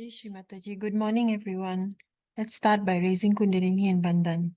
Shri Mataji. Good morning, everyone. Let's start by raising Kundalini and Bandhan.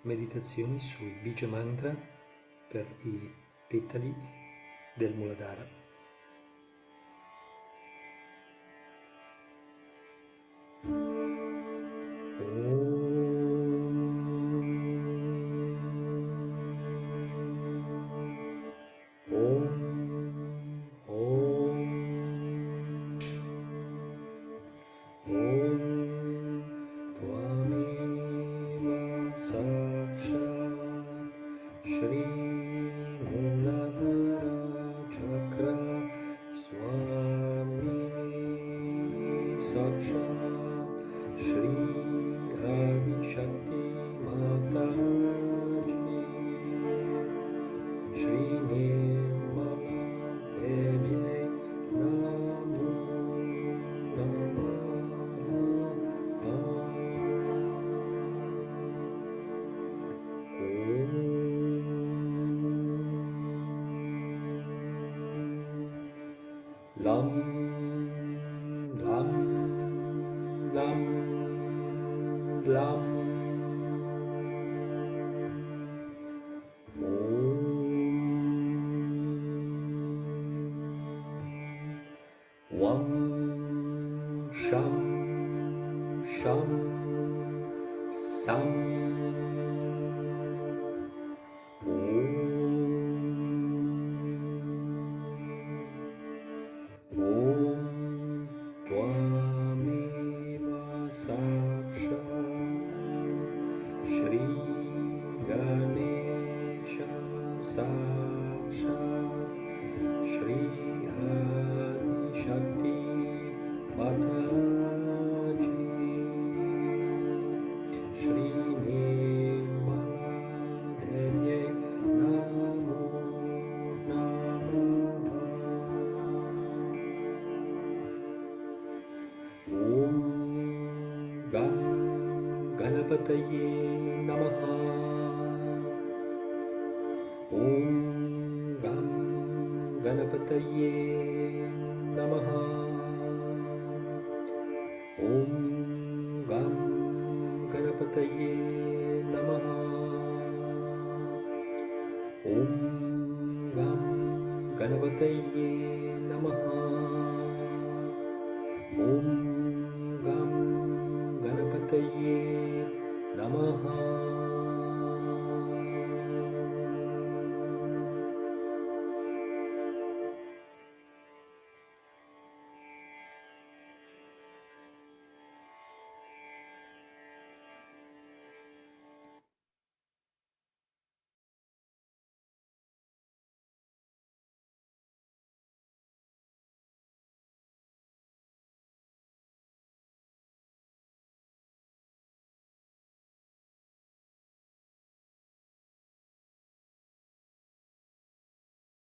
Meditazioni sui Bija Mantra per i petali del Muladhara. Shri Mataji lam Wam Sham Sham Sam Om Tvameva Sakshat Shri Ganesha Sakshat Shri Adi Shakti Mataji Shri Nirmala Devye Namo Namaha Om Gam Ganapataye Namaha Om Gam Ganapataye Namaha Om Gam Ganapataye Namaha Om Gam Ganapataye Namaha Om Gam Ganapataye Namaha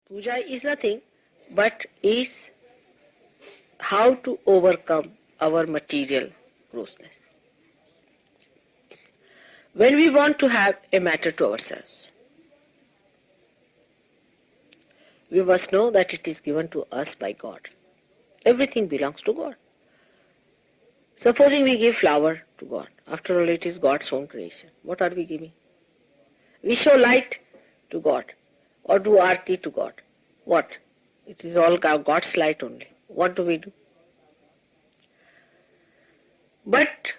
Puja is nothing but is how to overcome our material grossness. When we want to have a matter to ourselves, we must know that it is given to us by God. Everything belongs to God. Supposing we give flower to God, after all it is God's own creation. What are we giving? We show light to God or do arti to God. What? It is all God's light only. What do we do? But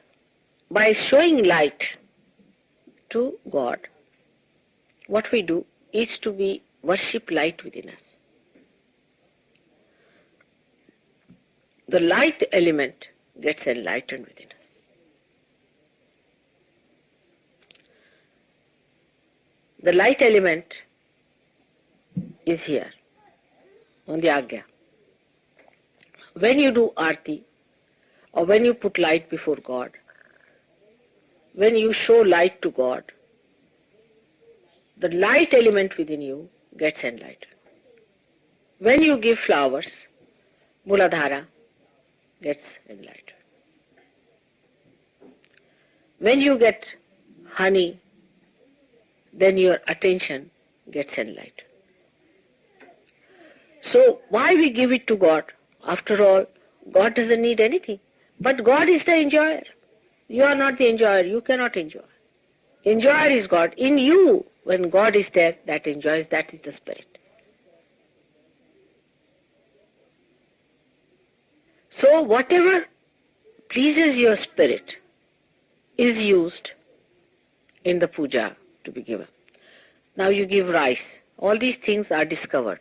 by showing light to God, what we do is to be worship light within us. The light element gets enlightened within us. The light element is here on the Agya. When you do arti or when you put light before God, when you show light to God, the light element within you gets enlightened. When you give flowers, Muladhara gets enlightened. When you get honey, then your attention gets enlightened. So why we give it to God? After all, God doesn't need anything. But God is the enjoyer. You are not the enjoyer. You cannot enjoy. Enjoyer is God. In you, when God is there, that enjoys, that is the spirit. So whatever pleases your spirit is used in the puja to be given. Now you give rice. All these things are discovered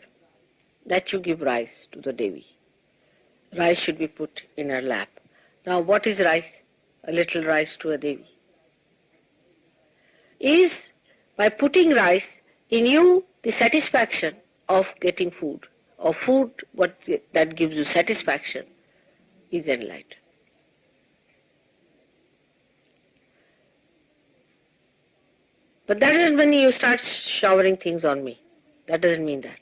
that you give rice to the Devi. Rice should be put in her lap. Now what is rice? A little rice to a Devi. Is by putting rice in you the satisfaction of getting food, or food that gives you satisfaction is enlightened. But that doesn't mean you start showering things on me. That doesn't mean that.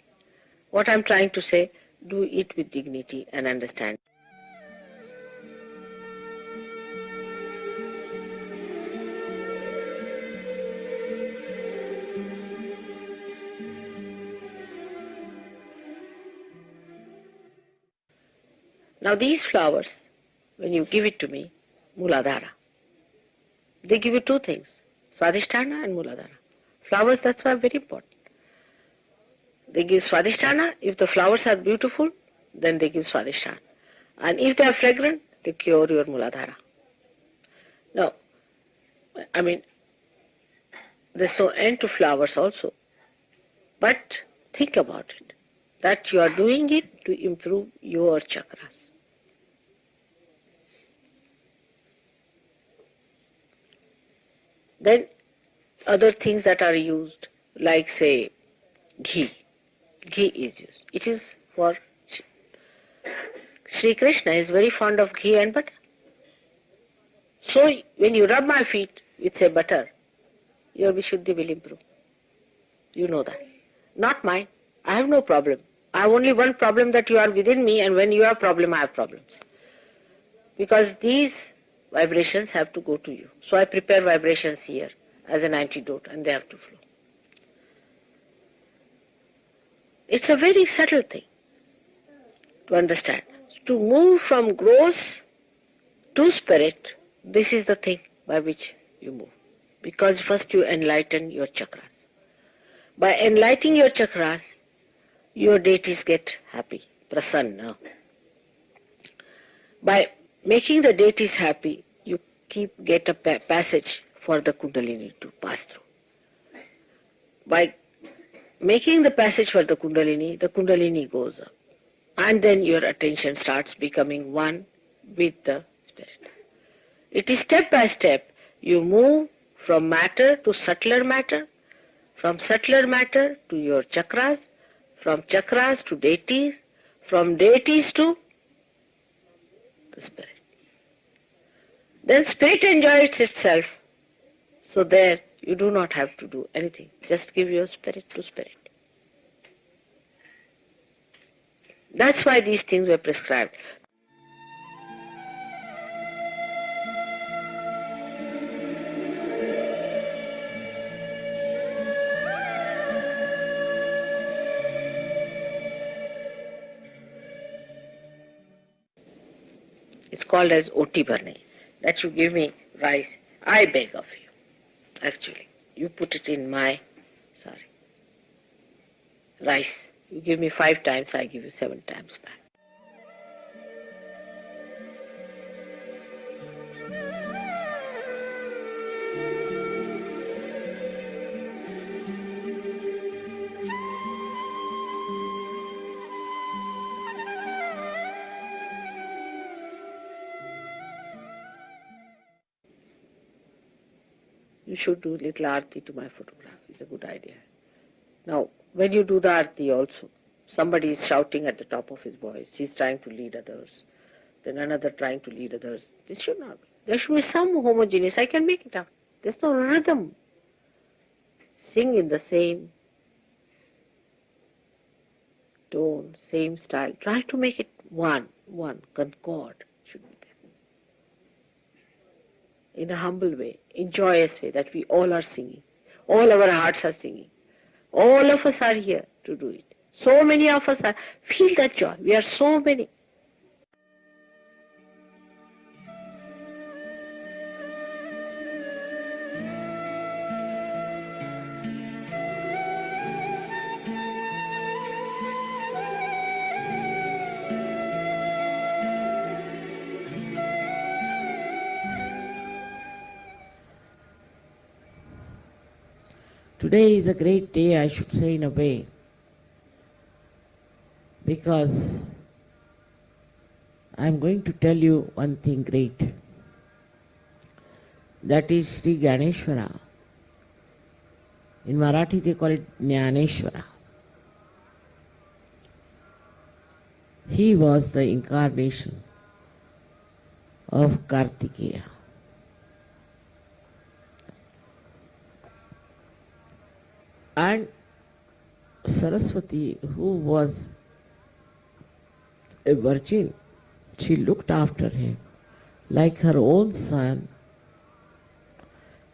What I'm trying to say, do it with dignity and understand. Now these flowers, when you give it to me, Muladhara, They give you two things, Swadhisthana and Muladhara. Flowers, that's why very important. They give Swadhisthana. If the flowers are beautiful, then they give Swadhisthana. And if they are fragrant, they cure your Muladhara. Now, I mean, there's no end to flowers also. But think about it, that you are doing it to improve your chakras. Then other things that are used, like say ghee. Ghee is used. It is for Sri Krishna is very fond of ghee and butter. So when you rub my feet with say butter, your Vishuddhi will improve. You know that. Not mine. I have no problem. I have only one problem, that you are within me, and when you have problem, I have problems. Because these vibrations have to go to you. So I prepare vibrations here as an antidote, and they have to flow. It's a very subtle thing to understand. To move from gross to spirit, this is the thing by which you move. Because first you enlighten your chakras. By enlightening your chakras, your deities get happy, prasanna. By making the deities happy, you get a passage for the Kundalini to pass through. By making the passage for the Kundalini goes up. And then your attention starts becoming one with the spirit. It is step by step. You move from matter to subtler matter, from subtler matter to your chakras, from chakras to deities, from deities to the spirit. Then spirit enjoys itself. So there you do not have to do anything. Just give your spirit to spirit. That's why these things were prescribed. It's called as Oti burning. That you give me rice. I beg of you. Actually, you put it in my, rice. You give me 5 times, I give you 7 times back. You should do little arti to my photograph. It's a good idea. Now, when you do the arti also, somebody is shouting at the top of his voice. He's trying to lead others. Then another trying to lead others. This should not be. There should be some homogeneous. I can make it up. There's no rhythm. Sing in the same tone, same style. Try to make it one, concord should be there. In a humble way, in joyous way, that we all are singing. All our hearts are singing. All of us are here to do it. So many of us are. Feel that joy. We are so many. Today is a great day, I should say, in a way, because I am going to tell you one thing great. That is Sri Ganeshwara. In Marathi they call it Jnaneshwara. He was the incarnation of Kartikeya. And Saraswati, who was a virgin, she looked after him like her own son.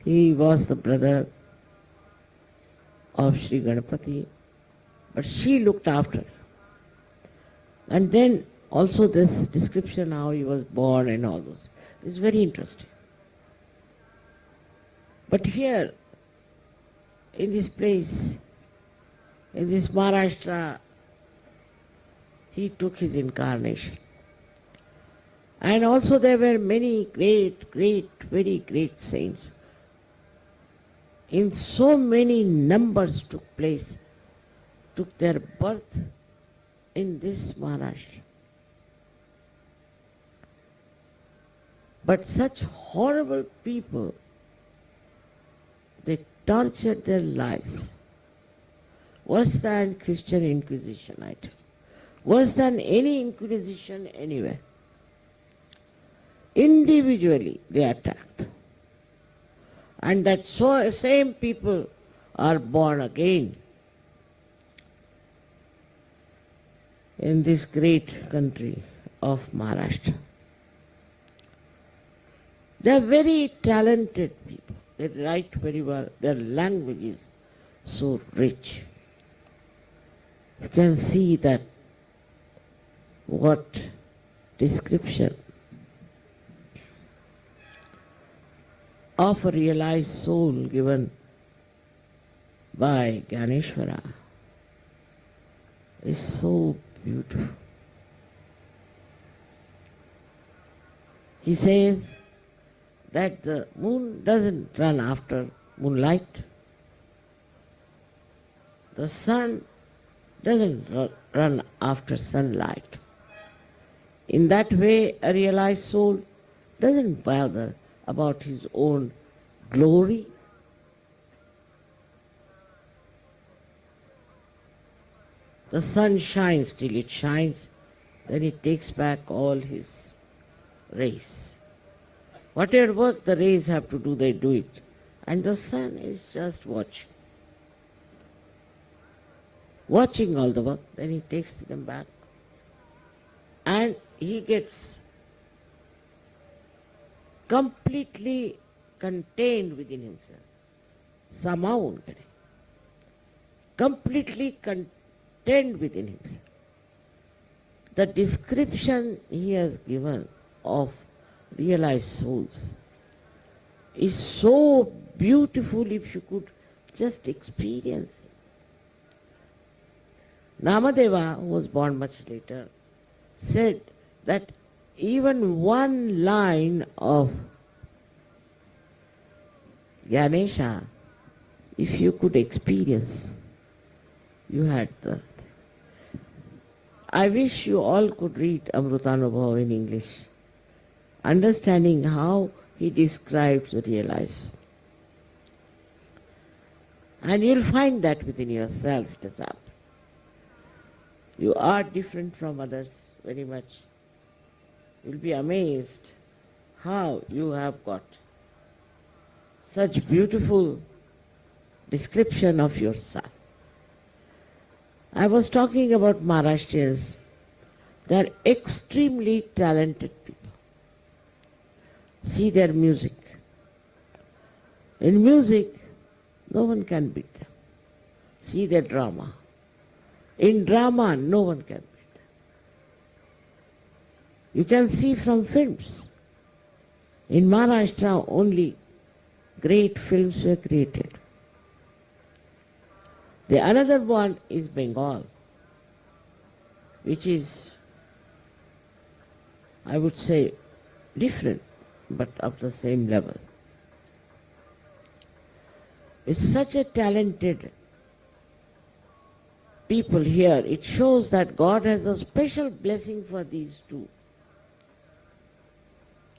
He was the brother of Sri Ganapati, but she looked after him. And then also this description how he was born and all those is very interesting. But here, in this place, in this Maharashtra, he took his incarnation. And also there were many great, very great saints. In so many numbers took their birth in this Maharashtra. But such horrible people, they tortured their lives. Worse than Christian Inquisition, I tell you. Worse than any Inquisition anywhere. Individually they attacked. And that same people are born again in this great country of Maharashtra. They are very talented people. They write very well. Their language is so rich. You can see that what description of a realized soul given by Ganeshwara is so beautiful. He says that the moon doesn't run after moonlight. The sun doesn't run after sunlight. In that way, a realized soul doesn't bother about his own glory. The sun shines till it shines, then it takes back all his rays. Whatever work the rays have to do, they do it. And the sun is just watching. Watching all the work, then he takes them back. And he gets completely contained within himself. Somehow, completely contained within himself. The description he has given of realized souls is so beautiful if you could just experience it. Namadeva, who was born much later, said that even one line of Ganesha, if you could experience, you had the... I wish you all could read Amrutanubhav in English, understanding how he describes the realized. And you'll find that within yourself it has happened. You are different from others very much. You'll be amazed how you have got such beautiful description of yourself. I was talking about Maharashtrians. They are extremely talented people. See their music. In music, no one can beat them. See their drama. In drama, no one can beat them. You can see from films. In Maharashtra, only great films were created. The another one is Bengal, which is, I would say, different, but of the same level. It's such a talented people here. It shows that God has a special blessing for these two.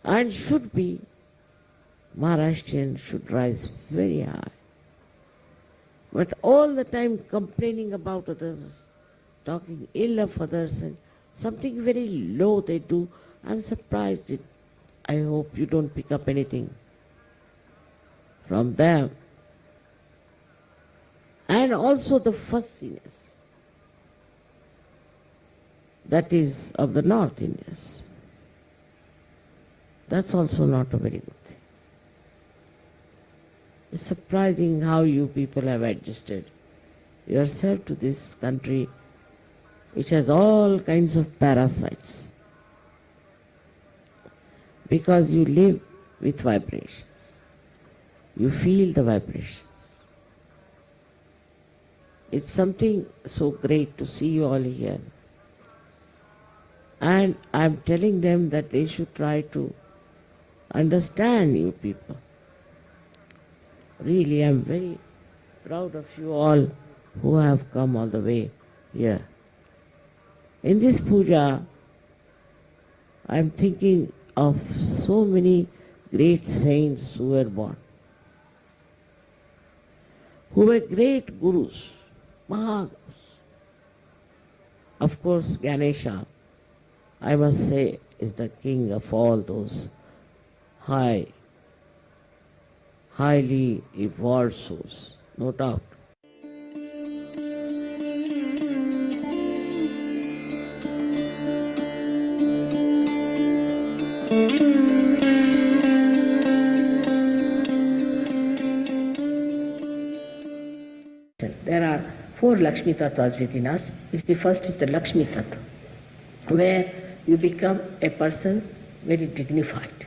And should be, Maharashtrian should rise very high. But all the time complaining about others, talking ill of others, and something very low they do. I'm surprised. I hope you don't pick up anything from them. And also the fussiness that is of the North Indians. That's also not a very good thing. It's surprising how you people have adjusted yourself to this country which has all kinds of parasites, because you live with vibrations. You feel the vibrations. It's something so great to see you all here. And I'm telling them that they should try to understand you people. Really, I'm very proud of you all who have come all the way here. In this puja, I'm thinking of so many great saints who were born, who were great gurus, Mahagurus. Of course, Ganesha, I must say, is the king of all those highly evolved souls, no doubt. There are 4 Lakshmi Tattvas within us. The first is the Lakshmi Tattva, where you become a person very dignified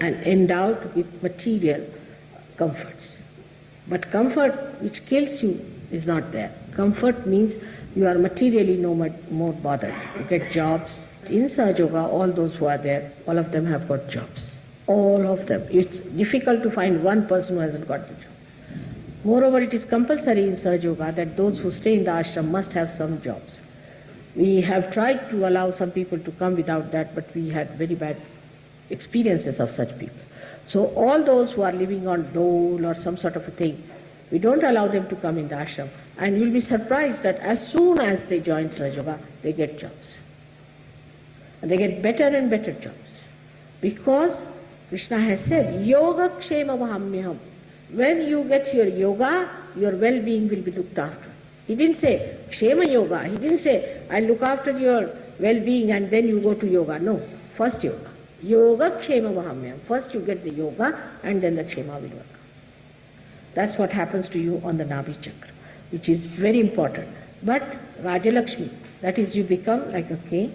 and endowed with material comforts. But comfort which kills you is not there. Comfort means you are materially no more bothered. You get jobs. In Sahaja Yoga, all those who are there, all of them have got jobs. All of them. It's difficult to find one person who hasn't got the job. Moreover, it is compulsory in Sahaja Yoga that those who stay in the ashram must have some jobs. We have tried to allow some people to come without that, but we had very bad experiences of such people. So all those who are living on dole or some sort of a thing, we don't allow them to come in the ashram. And you'll be surprised that as soon as they join Sahaja Yoga, they get jobs. And they get better and better jobs. Because Krishna has said, Yoga Kshema Vahamyaham. When you get your yoga, your well-being will be looked after. He didn't say Kshema Yoga. He didn't say, I'll look after your well-being and then you go to yoga. No, first yoga. Yoga Kshema Vahamyam. First you get the yoga and then the Kshema will work. That's what happens to you on the Nabhi Chakra, which is very important. But Rajalakshmi, that is you become like a king,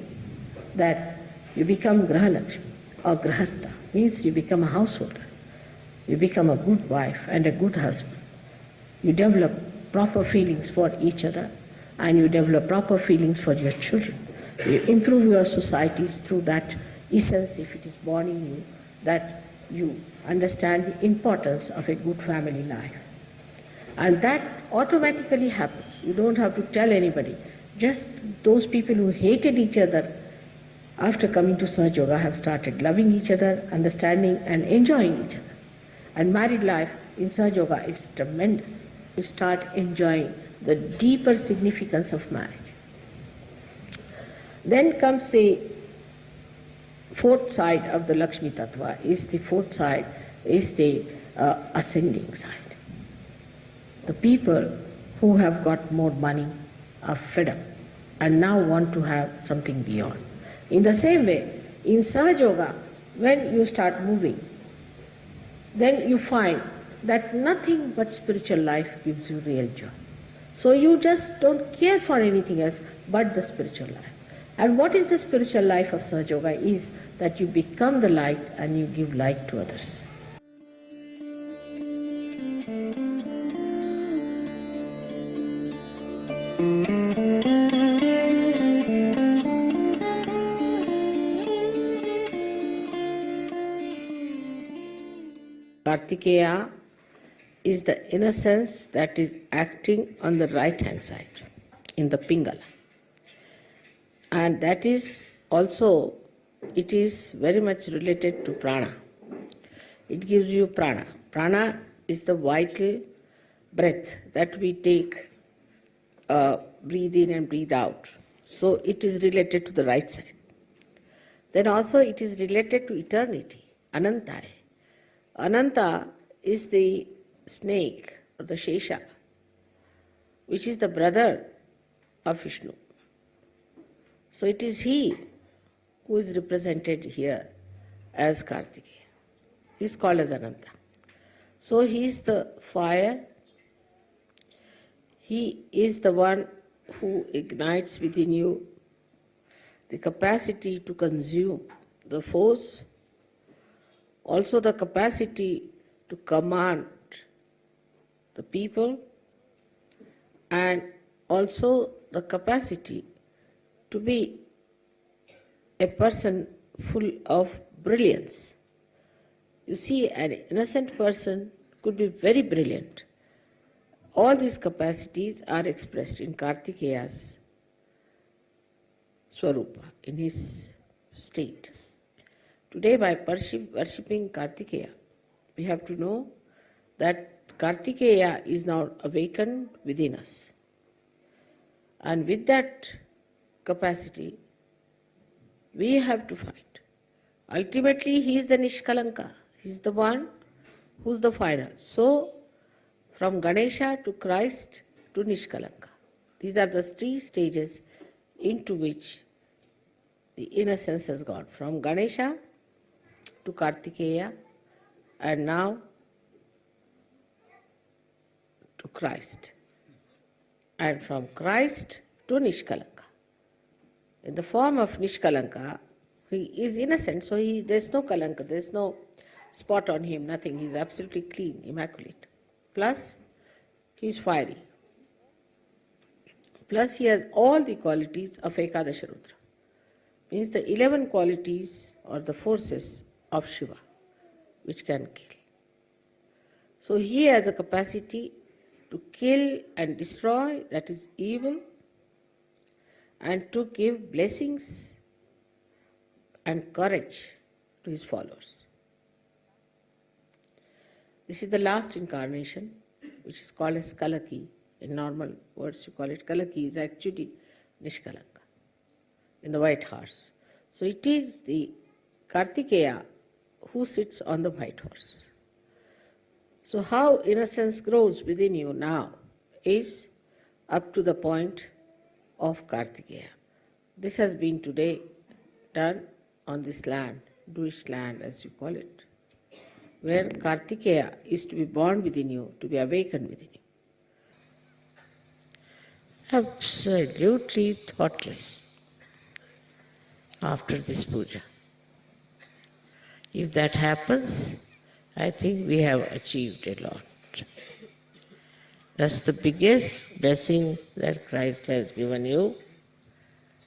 that you become Grahalakshmi or Grahastha, means you become a householder. You become a good wife and a good husband. You develop proper feelings for each other and you develop proper feelings for your children. You improve your societies through that essence, if it is born in you, that you understand the importance of a good family life. And that automatically happens. You don't have to tell anybody. Just those people who hated each other after coming to Sahaja Yoga have started loving each other, understanding and enjoying each other. And married life in Sahaja Yoga is tremendous. You start enjoying the deeper significance of marriage. Then comes the fourth side of the Lakshmi Tattva, is the ascending side. The people who have got more money are fed up and now want to have something beyond. In the same way, in Sahaja Yoga, when you start moving, then you find that nothing but spiritual life gives you real joy. So you just don't care for anything else but the spiritual life. And what is the spiritual life of Sahaja Yoga is that you become the light and you give light to others. Kartikeya is the innocence that is acting on the right hand side, in the Pingala. And that is also, it is very much related to prana. It gives you prana. Prana is the vital breath that we take, breathe in and breathe out. So it is related to the right side. Then also it is related to eternity, Anantai. Ananta is the snake or the Shesha, which is the brother of Vishnu. So it is he who is represented here as Kartikeya. He is called as Ananta. So he is the fire. He is the one who ignites within you the capacity to consume the force, also the capacity to command the people, and also the capacity to be a person full of brilliance. You see, an innocent person could be very brilliant. All these capacities are expressed in Kartikeya's Swarupa, in his state. Today, by worshipping Kartikeya, we have to know that Kartikeya is now awakened within us. And with that capacity, we have to fight. Ultimately, he is the Nishkalanka. He is the one who is the final. So, from Ganesha to Christ to Nishkalanka. These are the 3 stages into which the innocence has gone. From Ganesha to Kartikeya, and now to Christ. And from Christ to Nishkalanka. In the form of Nishkalanka, he is innocent, so there's no kalanka, there's no spot on him, nothing. He's absolutely clean, immaculate. Plus, he's fiery. Plus, he has all the qualities of Ekadasha Rudra. Means the 11 qualities or the forces of Shiva, which can kill. So he has a capacity to kill and destroy, that is evil, and to give blessings and courage to his followers. This is the last incarnation, which is called as Kalaki. In normal words you call it Kalaki, is actually Nishkalanka, in the white horse. So it is the Kartikeya who sits on the white horse. So how innocence grows within you now is up to the point of Kartikeya. This has been today done on this land, Jewish land as you call it, where Kartikeya is to be born within you, to be awakened within you. Absolutely thoughtless after this puja. If that happens, I think we have achieved a lot. That's the biggest blessing that Christ has given you,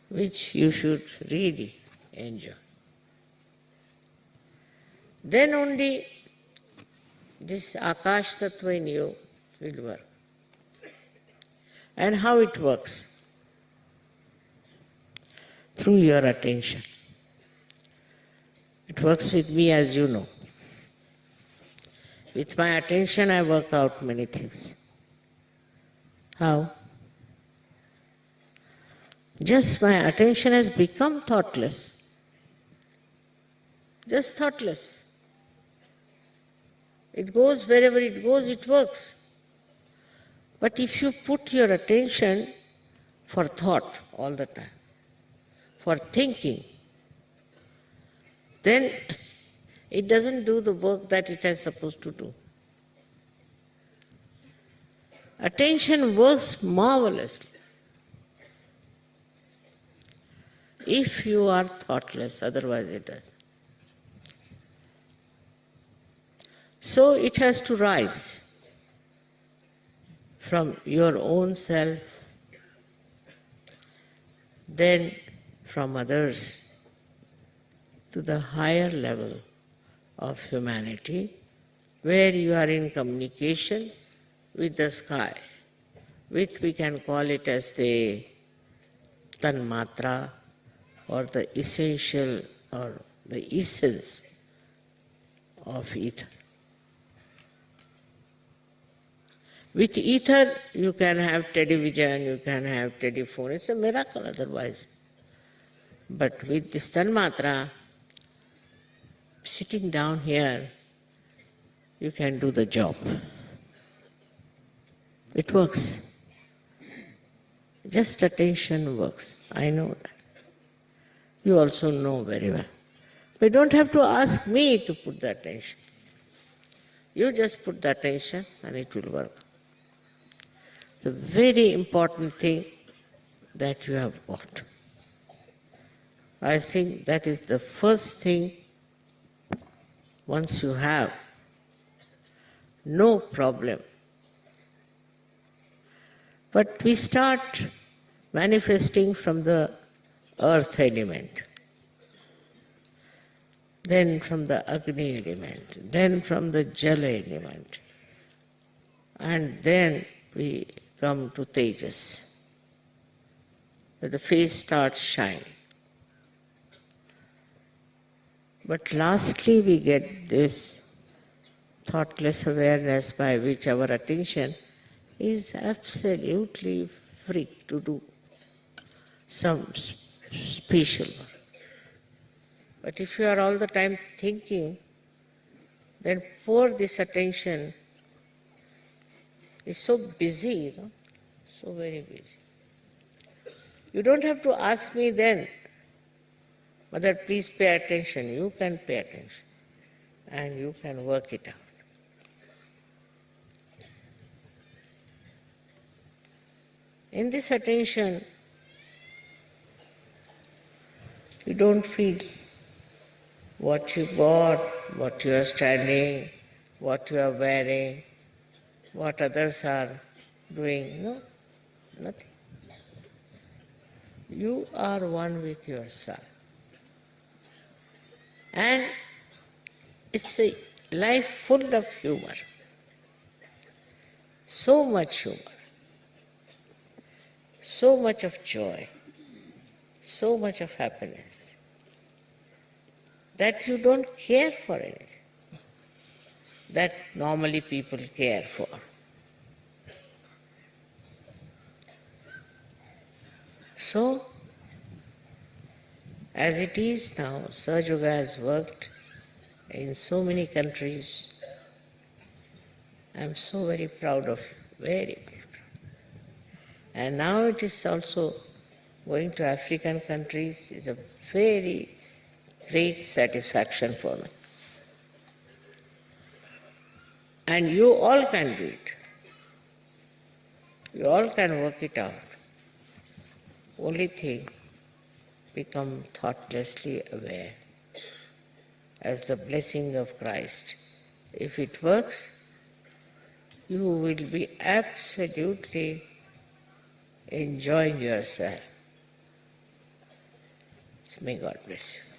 which you should really enjoy. Then only this Akash Tattva in you will work. And how it works? Through your attention. It works with me, as you know. With my attention I work out many things. How? Just my attention has become thoughtless. Just thoughtless. It goes wherever it goes, it works. But if you put your attention for thought all the time, for thinking, then it doesn't do the work that it is supposed to do. Attention works marvelously if you are thoughtless, otherwise it doesn't. So it has to rise from your own self, then from others, to the higher level of humanity, where you are in communication with the sky, which we can call it as the tanmatra, or the essential or the essence of ether. With ether you can have television, you can have telephone, it's a miracle otherwise. But with this tanmatra, sitting down here, you can do the job. It works. Just attention works. I know that. You also know very well. But you don't have to ask me to put the attention. You just put the attention and it will work. It's a very important thing that you have got. I think that is the first thing. Once you have, no problem. But we start manifesting from the earth element, then from the Agni element, then from the Jala element, and then we come to Tejas. The face starts shining. But lastly we get this thoughtless awareness by which our attention is absolutely free to do some special work. But if you are all the time thinking, then poor this attention is so busy, so very busy. You don't have to ask me then, Mother, please pay attention. You can pay attention and you can work it out. In this attention, you don't feel what you bought, what you are standing, what you are wearing, what others are doing. No, nothing. You are one with yourself. And it's a life full of humor. So much humor. So much of joy. So much of happiness. That you don't care for anything. That normally people care for. So, as it is now, Sahaja Yoga has worked in so many countries. I am so very proud of you, very, very proud. And now it is also going to African countries is a very great satisfaction for me. And you all can do it. You all can work it out. Only thing, become thoughtlessly aware as the blessing of Christ. If it works, you will be absolutely enjoying yourself. So may God bless you.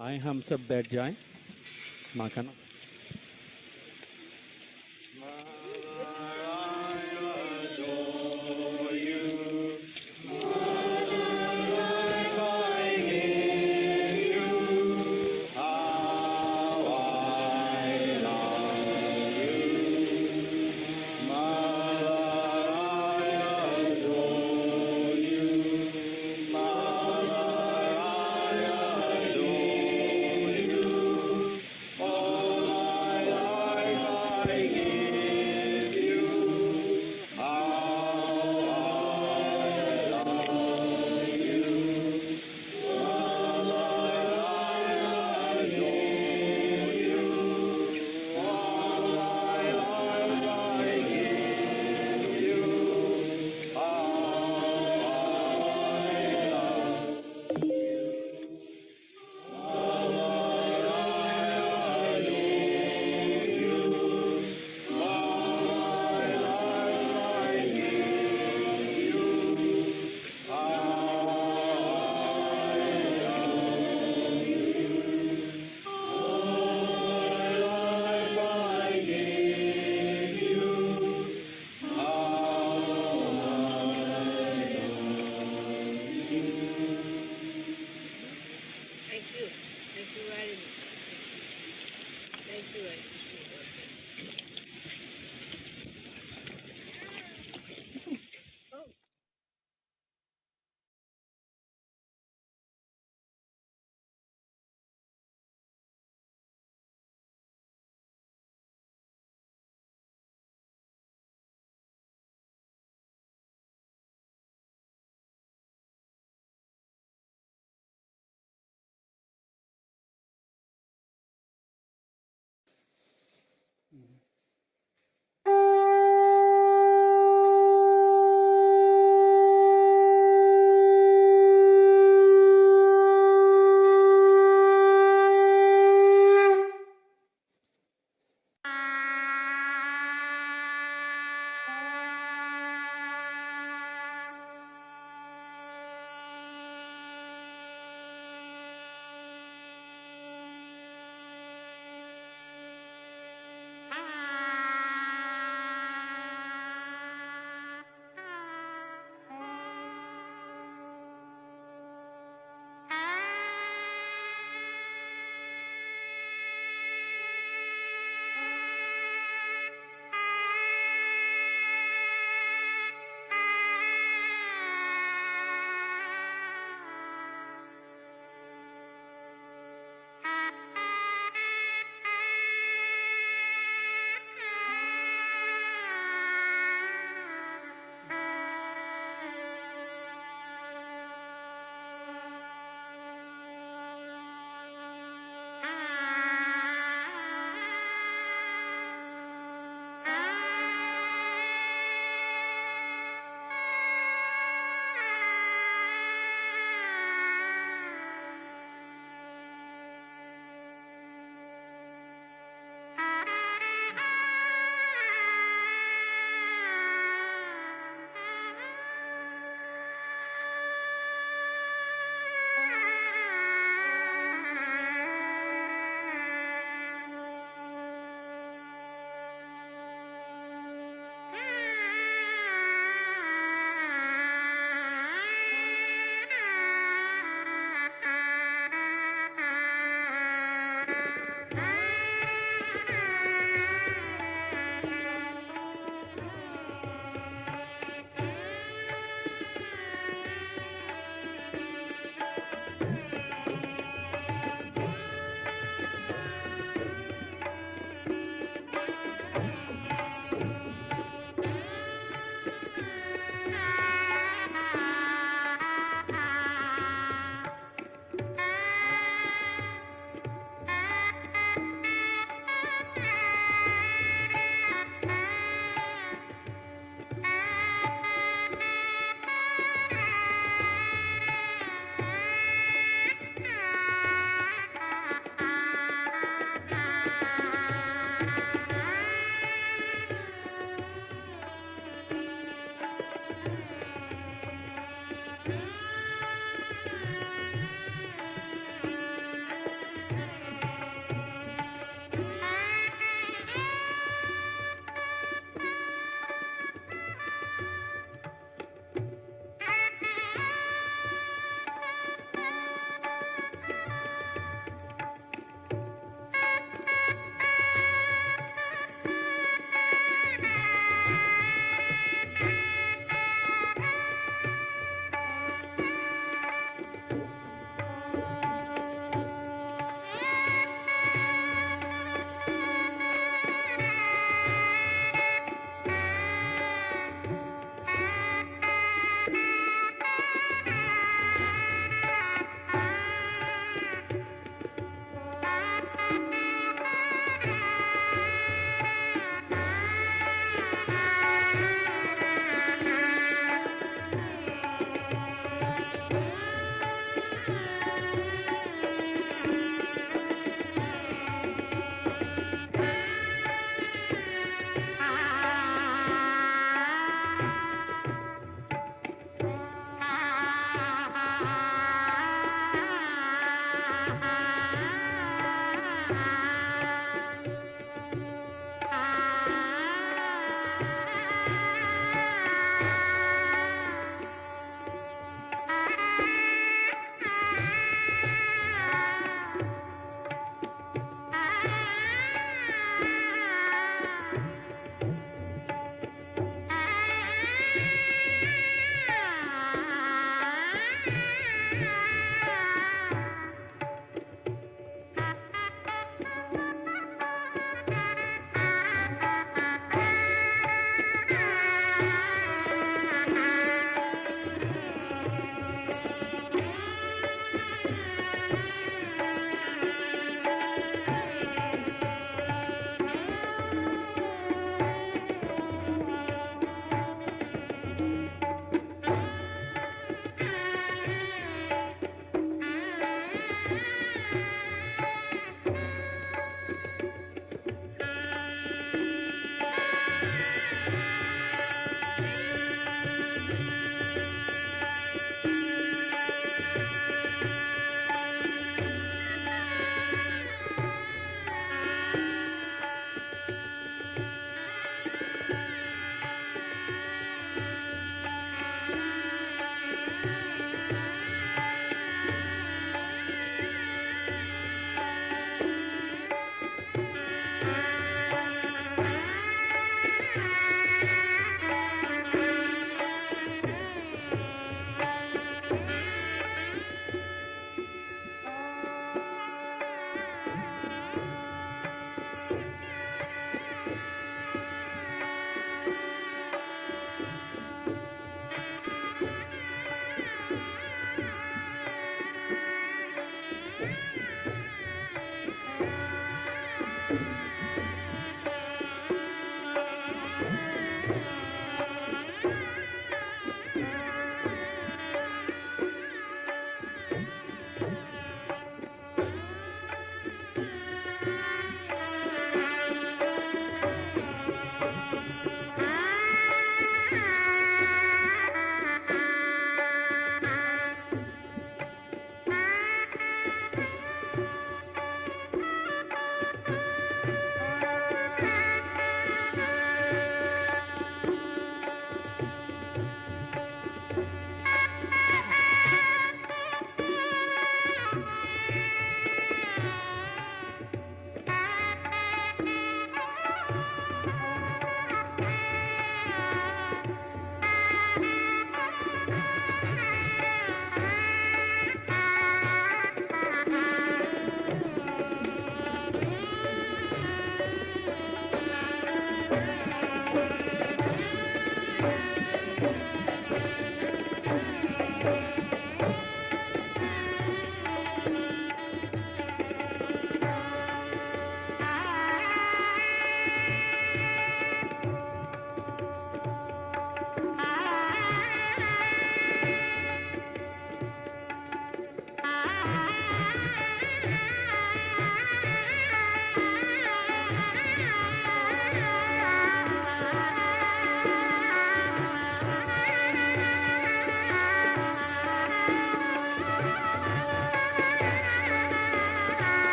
I हम सब बैठ जाएं माखाना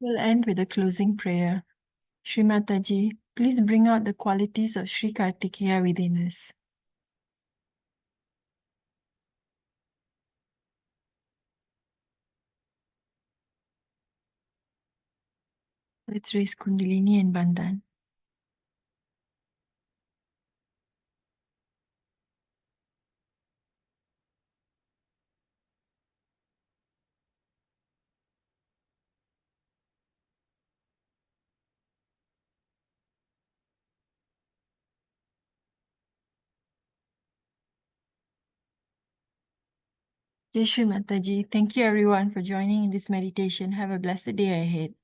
We'll end with a closing prayer. Shri Mataji, please bring out the qualities of Shri Kartikeya within us. Let's raise Kundalini and Bandhan. Jai Shri Mataji. Thank you everyone for joining in this meditation. Have a blessed day ahead.